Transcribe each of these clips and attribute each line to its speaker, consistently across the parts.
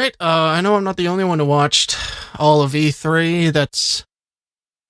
Speaker 1: right. I know I'm not the only one who watched all of E3 that's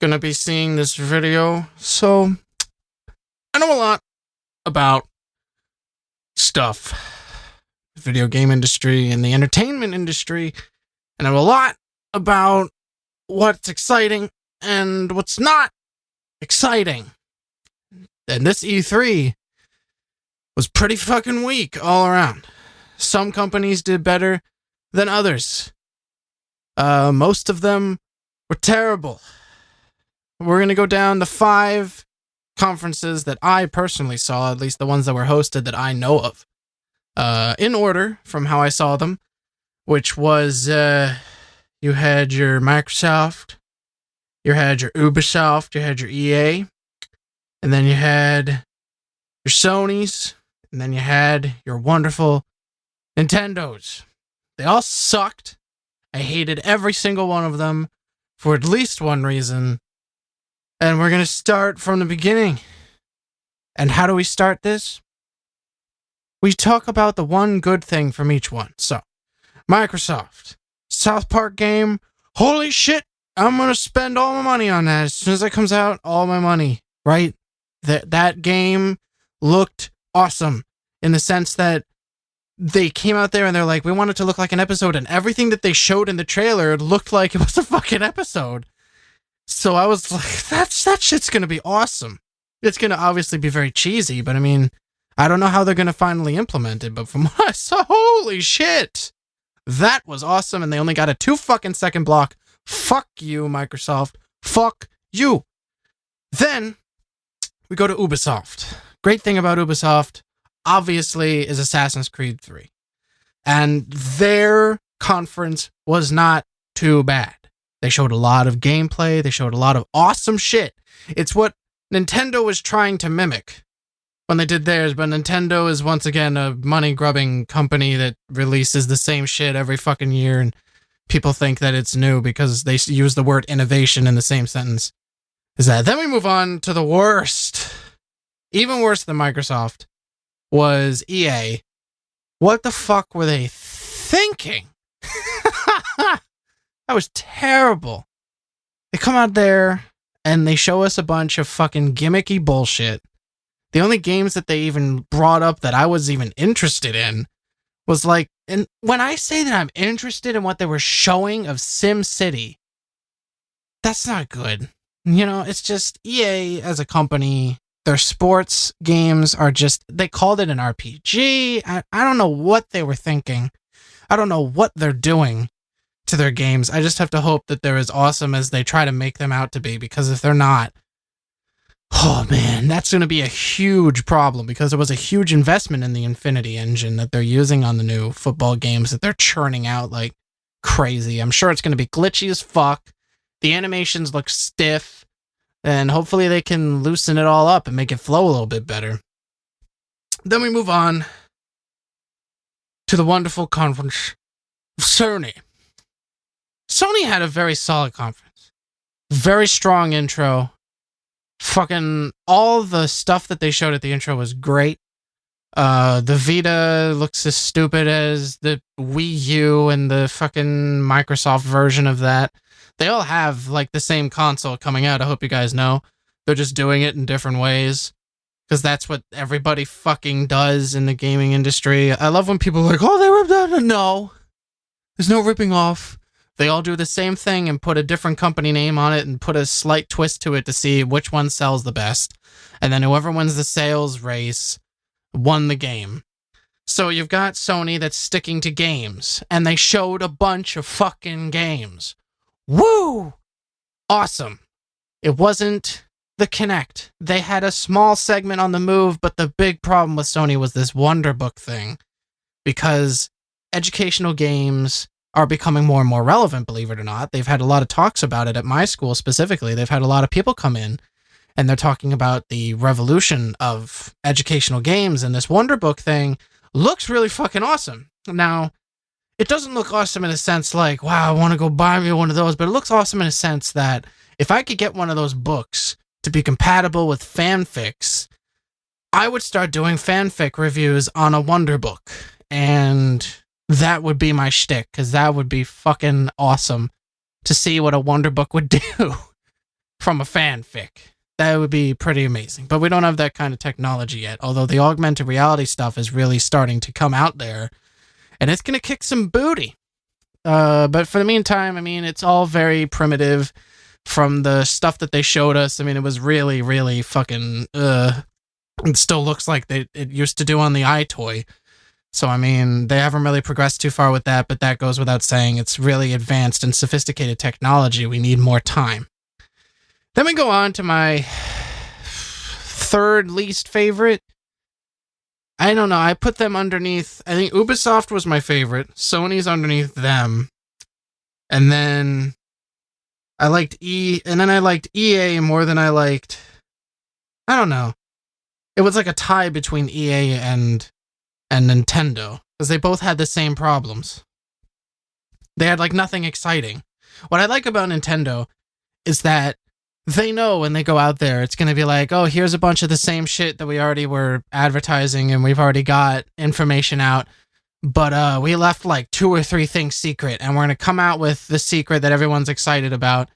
Speaker 1: gonna be seeing this video, so I know a lot about stuff. Video game industry and the entertainment industry, and I know a lot about what's exciting and what's not exciting. And this E3 was pretty fucking weak all around. Some companies did better than others. Most of them were terrible. We're going to go down the 5 conferences that I personally saw, at least the ones that were hosted that I know of, in order from how I saw them, which was you had your Microsoft, you had your Ubisoft, you had your EA, and then you had your Sonys, and then you had your wonderful Nintendos. They all sucked. I hated every single one of them for at least one reason. And we're going to start from the beginning. And how do we start this? We talk about the one good thing from each one. So, Microsoft, South Park game. Holy shit, I'm going to spend all my money on that. As soon as it comes out, all my money, right? That game looked awesome in the sense that they came out there and they're like, we want it to look like an episode, and everything that they showed in the trailer looked like it was a fucking episode. So I was like, that shit's gonna be awesome. It's gonna obviously be very cheesy, but I mean, I don't know how they're gonna finally implement it, but from what I saw, holy shit, that was awesome, and they only got a 2 fucking second block. Fuck you, Microsoft. Fuck you. Then we go to Ubisoft. Great thing about Ubisoft, obviously, is Assassin's Creed 3. And their conference was not too bad. They showed a lot of gameplay. They showed a lot of awesome shit. It's what Nintendo was trying to mimic when they did theirs, but Nintendo is once again a money-grubbing company that releases the same shit every fucking year, and people think that it's new because they use the word innovation in the same sentence. Then we move on to the worst. Even worse than Microsoft was EA. What the fuck were they thinking? That was terrible. They come out there and they show us a bunch of fucking gimmicky bullshit. The only games that they even brought up that I was even interested in was like, and when I say that I'm interested in what they were showing of SimCity, that's not good. You know, it's just EA as a company. Their sports games are just, they called it an RPG. I don't know what they were thinking. I don't know what they're doing to their games. I just have to hope that they're as awesome as they try to make them out to be, because if they're not, oh man, that's going to be a huge problem, because there was a huge investment in the Infinity engine that they're using on the new football games that they're churning out like crazy. I'm sure it's going to be glitchy as fuck. The animations look stiff. And hopefully they can loosen it all up and make it flow a little bit better. Then we move on to the wonderful conference of Sony. Sony had a very solid conference. Very strong intro. Fucking all the stuff that they showed at the intro was great. The Vita looks as stupid as the Wii U and the fucking Microsoft version of that. They all have, like, the same console coming out. I hope you guys know. They're just doing it in different ways, because that's what everybody fucking does in the gaming industry. I love when people are like, oh, they ripped off. No. There's no ripping off. They all do the same thing and put a different company name on it and put a slight twist to it to see which one sells the best. And then whoever wins the sales race won the game. So you've got Sony that's sticking to games, and they showed a bunch of fucking games. Woo! Awesome. It wasn't the Kinect. They had a small segment on the Move, but the big problem with Sony was this Wonderbook thing, because educational games are becoming more and more relevant, believe it or not. They've had a lot of talks about it at my school specifically. They've had a lot of people come in, and they're talking about the revolution of educational games, and this Wonderbook thing looks really fucking awesome. Now, it doesn't look awesome in a sense like, wow, I want to go buy me one of those, but it looks awesome in a sense that if I could get one of those books to be compatible with fanfics, I would start doing fanfic reviews on a Wonderbook. And that would be my shtick, because that would be fucking awesome to see what a Wonder Book would do from a fanfic. That would be pretty amazing. But we don't have that kind of technology yet, although the augmented reality stuff is really starting to come out there, and it's going to kick some booty. But for the meantime, I mean, it's all very primitive from the stuff that they showed us. I mean, it was really, really fucking, it still looks like it used to do on the iToy. So, I mean, they haven't really progressed too far with that, but that goes without saying. It's really advanced and sophisticated technology. We need more time. Then we go on to my third least favorite. I don't know. I put them underneath. I think Ubisoft was my favorite. Sony's underneath them. And then I liked I liked EA more than I liked, I don't know. It was like a tie between EA and Nintendo, because they both had the same problems. They had like nothing exciting. What I like about Nintendo is that they know when they go out there, it's going to be like, oh, here's a bunch of the same shit that we already were advertising and we've already got information out. But we left like 2 or 3 things secret, and we're going to come out with the secret that everyone's excited about,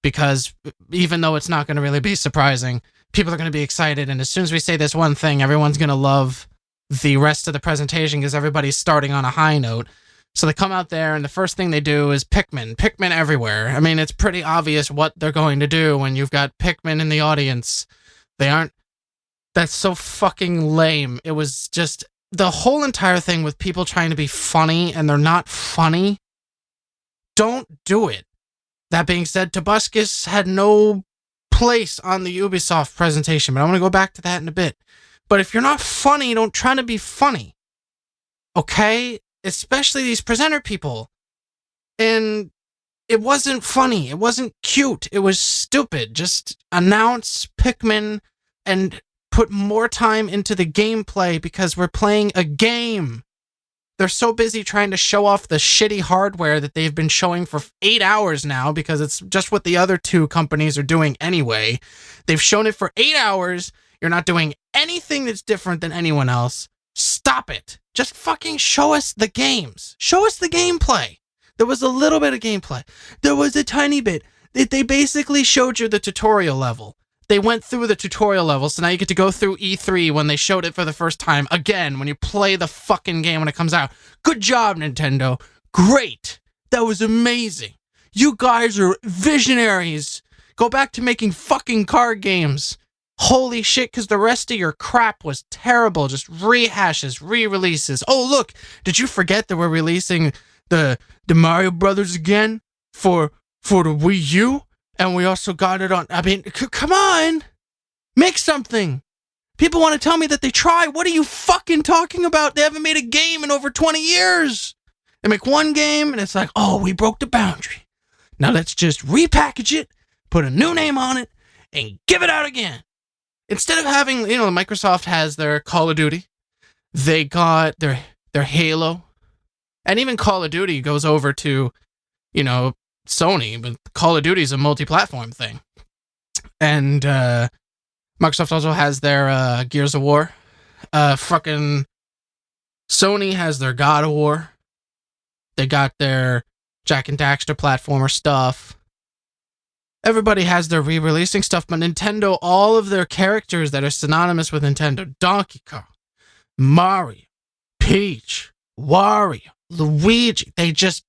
Speaker 1: because even though it's not going to really be surprising, people are going to be excited. And as soon as we say this one thing, everyone's going to love the rest of the presentation because everybody's starting on a high note. So they come out there, and the first thing they do is Pikmin everywhere. I mean, it's pretty obvious what they're going to do when you've got Pikmin in the audience. That's so fucking lame. It was just the whole entire thing with people trying to be funny, and they're not funny. Don't do it. That being said, Tobuscus had no place on the Ubisoft presentation, but I'm going to go back to that in a bit. But if you're not funny, don't try to be funny. Okay? Especially these presenter people. And it wasn't funny. It wasn't cute. It was stupid. Just announce Pikmin and put more time into the gameplay, because we're playing a game. They're so busy trying to show off the shitty hardware that they've been showing for 8 hours now, because it's just what the other 2 companies are doing anyway. They've shown it for 8 hours. You're not doing anything that's different than anyone else. Stop it. Just fucking show us the games. Show us the gameplay. There was a little bit of gameplay. There was a tiny bit. They basically showed you the tutorial level. They went through the tutorial level, so now you get to go through E3 when they showed it for the first time. Again, when you play the fucking game when it comes out. Good job, Nintendo. Great. That was amazing. You guys are visionaries. Go back to making fucking card games. Holy shit, because the rest of your crap was terrible. Just rehashes, re-releases. Oh, look, did you forget that we're releasing the Mario Brothers again for the Wii U? And we also got it on... I mean, come on! Make something! People want to tell me that they try. What are you fucking talking about? They haven't made a game in over 20 years! They make one game, and it's like, oh, we broke the boundary. Now let's just repackage it, put a new name on it, and give it out again. Instead of having, Microsoft has their Call of Duty. They got their Halo. And even Call of Duty goes over to, Sony, but Call of Duty is a multi-platform thing. And Microsoft also has their Gears of War. Fucking Sony has their God of War. They got their Jack and Daxter platformer stuff. Everybody has their re-releasing stuff, but Nintendo, all of their characters that are synonymous with Nintendo, Donkey Kong, Mario, Peach, Wario, Luigi, they just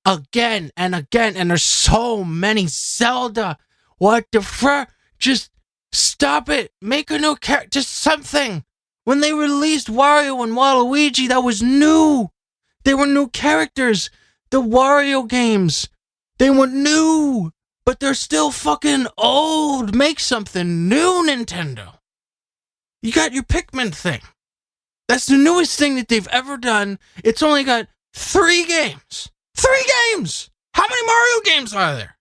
Speaker 1: again and again, and there's so many. Zelda, what the fuck? Just stop it. Make a new character, just something. When they released Wario and Waluigi, that was new. They were new characters. The Wario games, they were new, but they're still fucking old. Make something new, Nintendo. You got your Pikmin thing. That's the newest thing that they've ever done. It's only got 3 games. 3 games! How many Mario games are there?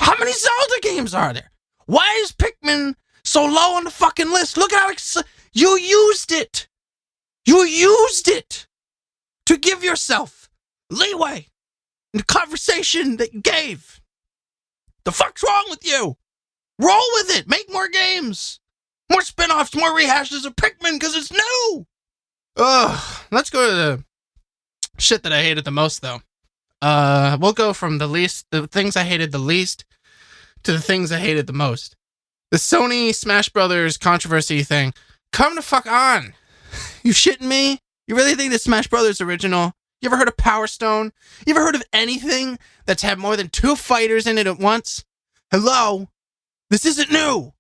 Speaker 1: How many Zelda games are there? Why is Pikmin so low on the fucking list? Look at how you used it. You used it to give yourself leeway in the conversation that you gave. The fuck's wrong with you? Roll with it. Make more games. More spin-offs, more rehashes of Pikmin, because it's new. Ugh. Let's go to Shit that I hated the most, though. We'll go from the things I hated the least, to the things I hated the most. The Sony Smash Brothers controversy thing. Come to fuck on. You shitting me? You really think this Smash Brothers original? You ever heard of Power Stone? You ever heard of anything that's had more than 2 fighters in it at once? Hello? This isn't new.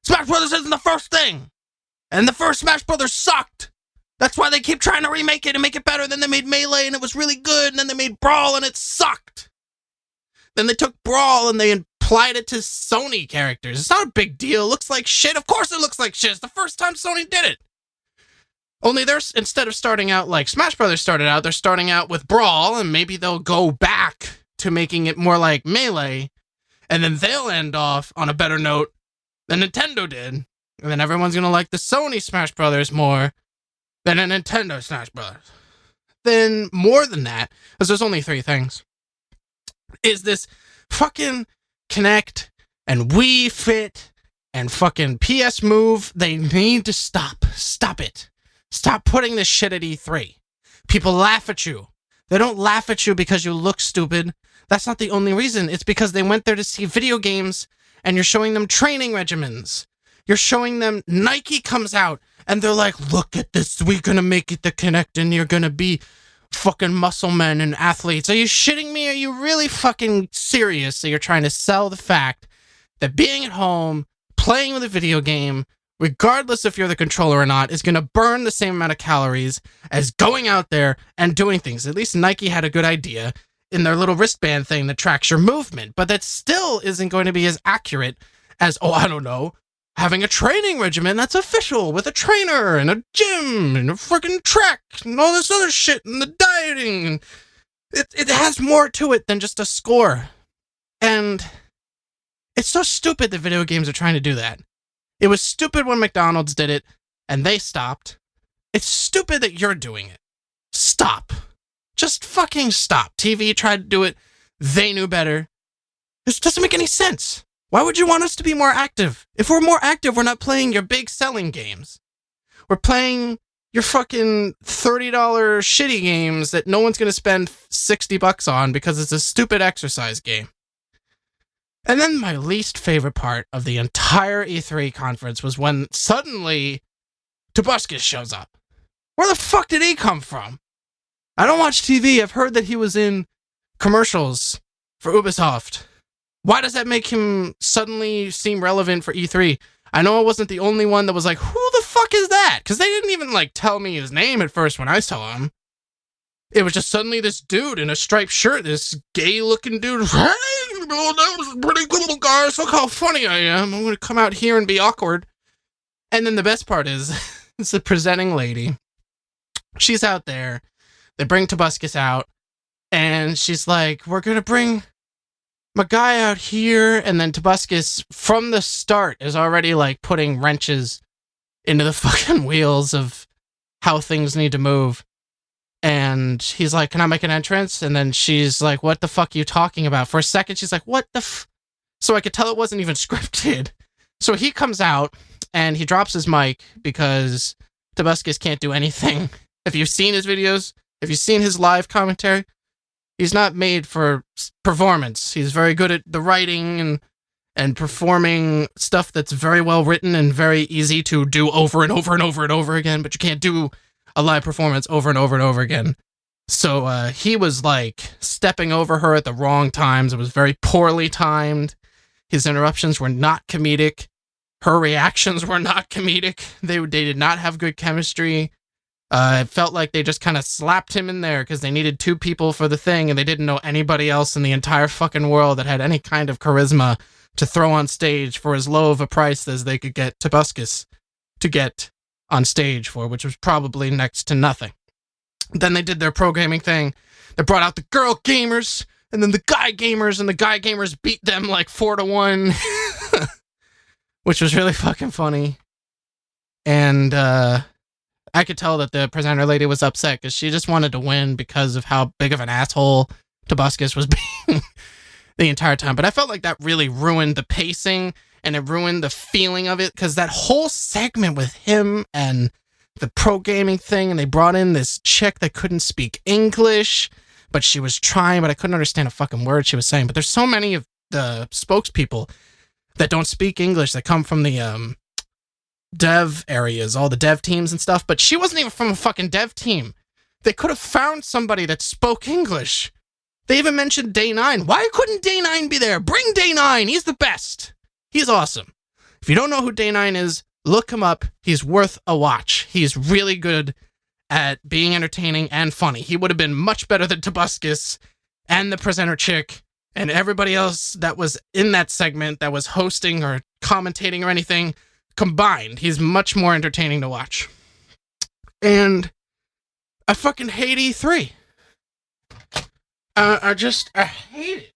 Speaker 1: Smash Brothers isn't the first thing. And the first Smash Brothers sucked. That's why they keep trying to remake it and make it better. Then they made Melee and it was really good. And then they made Brawl and it sucked. Then they took Brawl and they applied it to Sony characters. It's not a big deal. It looks like shit. Of course it looks like shit. It's the first time Sony did it. Only instead of starting out like Smash Brothers started out, they're starting out with Brawl, and maybe they'll go back to making it more like Melee, and then they'll end off on a better note than Nintendo did. And then everyone's gonna like the Sony Smash Brothers more than a Nintendo Smash Brothers. Then more than that, because there's only 3 things, is this fucking Kinect and Wii Fit and fucking PS Move. They need to stop. Stop it. Stop putting this shit at E3. People laugh at you. They don't laugh at you because you look stupid. That's not the only reason. It's because they went there to see video games, and you're showing them training regimens. You're showing them Nike comes out, and they're like, look at this. We're going to make it the Kinect, and you're going to be fucking muscle men and athletes. Are you shitting me? Are you really fucking serious? So you're trying to sell the fact that being at home, playing with a video game, regardless if you're the controller or not, is going to burn the same amount of calories as going out there and doing things. At least Nike had a good idea in their little wristband thing that tracks your movement, but that still isn't going to be as accurate as, I don't know, having a training regimen that's official with a trainer and a gym and a freaking track and all this other shit and the dieting. It has more to it than just a score. And it's so stupid that video games are trying to do that. It was stupid when McDonald's did it, and they stopped. It's stupid that you're doing it. Stop. Just fucking stop. TV tried to do it. They knew better. This doesn't make any sense. Why would you want us to be more active? If we're more active, we're not playing your big selling games. We're playing your fucking $30 shitty games that no one's going to spend $60 on because it's a stupid exercise game. And then my least favorite part of the entire E3 conference was when suddenly Tobuscus shows up. Where the fuck did he come from? I don't watch TV. I've heard that he was in commercials for Ubisoft. Why does that make him suddenly seem relevant for E3? I know I wasn't the only one that was like, who the fuck is that? Because they didn't even tell me his name at first when I saw him. It was just suddenly this dude in a striped shirt, this gay-looking dude. Hey, that was pretty cool, guys. Look how funny I am. I'm going to come out here and be awkward. And then the best part is, it's the presenting lady. She's out there. They bring Tobuscus out. And she's like, we're going to bring my guy out here. And then Tobuscus, from the start, is already putting wrenches into the fucking wheels of how things need to move. And he's like, can I make an entrance? And then she's like, what the fuck are you talking about? For a second, she's like, what the So I could tell it wasn't even scripted. So he comes out, and he drops his mic because Tobuscus can't do anything. If you've seen his videos, if you've seen his live commentary, he's not made for performance. He's very good at the writing and performing stuff that's very well written and very easy to do over and over and over and over again, but you can't do a live performance over and over and over again. So he was stepping over her at the wrong times. It was very poorly timed. His interruptions were not comedic. Her reactions were not comedic. They did not have good chemistry. It felt like they just kind of slapped him in there because they needed 2 people for the thing, and they didn't know anybody else in the entire fucking world that had any kind of charisma to throw on stage for as low of a price as they could get Tobuscus to get on stage for, which was probably next to nothing. Then they did their programming thing. They brought out the girl gamers and then the guy gamers, and the guy gamers beat them 4-1, which was really fucking funny. And I could tell that the presenter lady was upset because she just wanted to win because of how big of an asshole Tobuscus was being the entire time. But I felt like that really ruined the pacing, and it ruined the feeling of it, because that whole segment with him and the pro gaming thing, and they brought in this chick that couldn't speak English, but she was trying, but I couldn't understand a fucking word she was saying. But there's so many of the spokespeople that don't speak English that come from the dev areas, all the dev teams and stuff, but she wasn't even from a fucking dev team. They could have found somebody that spoke English. They even mentioned Day 9. Why couldn't Day 9 be there? Bring Day 9. He's the best. He's awesome. If you don't know who Day 9 is, look him up. He's worth a watch. He's really good at being entertaining and funny. He would have been much better than Tobuscus and the presenter chick and everybody else that was in that segment that was hosting or commentating or anything combined. He's much more entertaining to watch. And I fucking hate E3. I hate it.